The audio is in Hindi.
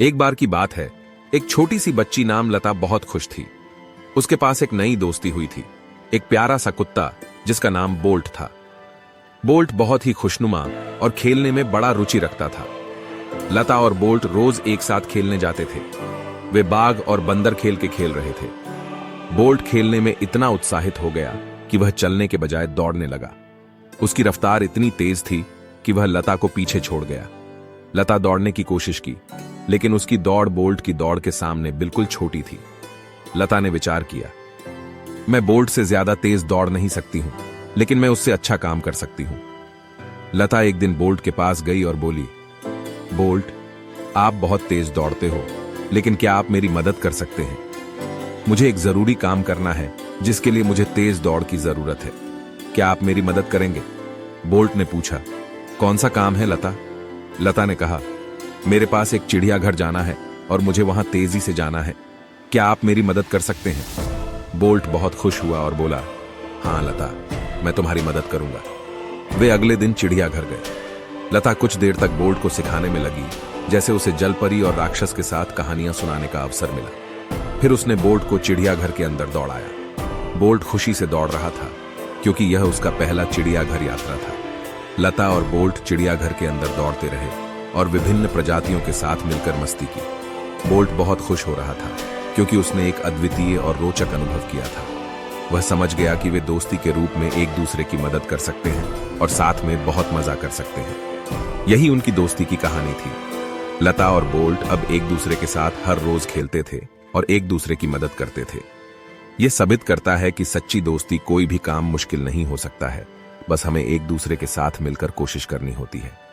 एक बार की बात है, एक छोटी सी बच्ची नाम लता बहुत खुश थी। उसके पास एक नई दोस्ती हुई थी, एक प्यारा सा कुत्ता जिसका नाम बोल्ट था। बोल्ट बहुत ही खुशनुमा और खेलने में बड़ा रुचि रखता था। लता और बोल्ट रोज एक साथ खेलने जाते थे। वे बाघ और बंदर खेल के खेल रहे थे। बोल्ट खेलने में इतना उत्साहित हो गया कि वह चलने के बजाय दौड़ने लगा। उसकी रफ्तार इतनी तेज थी कि वह लता को पीछे छोड़ गया। लता दौड़ने की कोशिश की, लेकिन उसकी दौड़ बोल्ट की दौड़ के सामने बिल्कुल छोटी थी। लता ने विचार किया, मैं बोल्ट से ज्यादा तेज दौड़ नहीं सकती हूं, लेकिन मैं उससे अच्छा काम कर सकती हूं। लता एक दिन बोल्ट के पास गई और बोली, बोल्ट, आप बहुत तेज दौड़ते हो, लेकिन क्या आप मेरी मदद कर सकते हैं? मुझे एक जरूरी काम करना है जिसके लिए मुझे तेज दौड़ की जरूरत है। क्या आप मेरी मदद करेंगे? बोल्ट ने पूछा। कौन सा काम है लता? लता ने कहा, मेरे पास एक चिड़ियाघर जाना है और मुझे वहां तेजी से जाना है। क्या आप मेरी मदद कर सकते हैं? बोल्ट बहुत खुश हुआ और बोला, हाँ लता, मैं तुम्हारी मदद करूंगा। वे अगले दिन चिड़ियाघर गए। लता कुछ देर तक बोल्ट को सिखाने में लगी, जैसे उसे जलपरी और राक्षस के साथ कहानियां सुनाने का अवसर मिला। फिर उसने बोल्ट को चिड़ियाघर के अंदर दौड़ाया। बोल्ट खुशी से दौड़ रहा था, क्योंकि यह उसका पहला चिड़ियाघर यात्रा था। लता और बोल्ट चिड़ियाघर के अंदर दौड़ते रहे और विभिन्न प्रजातियों के साथ मिलकर मस्ती की। बोल्ट बहुत खुश हो रहा था, क्योंकि उसने एक अद्वितीय और रोचक अनुभव किया था। वह समझ गया कि वे दोस्ती के रूप में एक दूसरे की मदद कर सकते हैं और साथ में बहुत मजा कर सकते हैं। यही उनकी दोस्ती की कहानी थी। लता और बोल्ट अब एक दूसरे के साथ हर रोज खेलते थे और एक दूसरे की मदद करते थे। यह साबित करता है कि सच्ची दोस्ती कोई भी काम मुश्किल नहीं हो सकता है, बस हमें एक दूसरे के साथ मिलकर कोशिश करनी होती है।